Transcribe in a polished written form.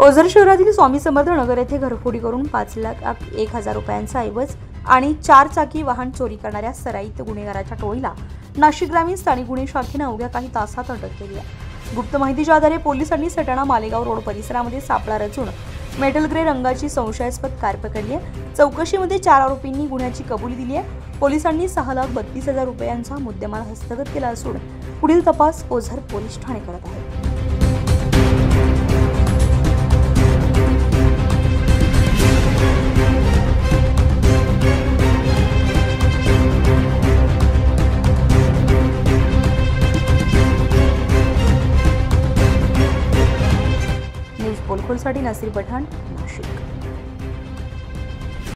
ओझर शहरातील स्वामी समर्थ नगर येथे घरफोडी करून 5,01,000 रुपयांचा ऐवज आणि 4 चाकी वाहन चोरी करणाऱ्या सराईत गुन्हेगाराच्या टोळीला नाशिक ग्रामीण स्थानिक गुन्हे शाखेने अवघ्या काही तासात अटक केली आहे। गुप्त माहितीच्या आधारे पोलिसांनी सटाणा मालेगाव रोड परिसरामध्ये सापळा रचून मेटल ग्रे रंगाची संशयास्पद कार पकडली आहे। चौकशीमध्ये 4 आरोपींनी गुन्ह्याची कबुली दिली आहे। पोलिसांनी 6,32,000 रुपयांचा मुद्देमाल हस्तगत केला असून पुढील तपास ओझर पोलीस ठाणे करत आहेत। न्यूज पोलखोलसाठी नसीर पठाण, नाशिक।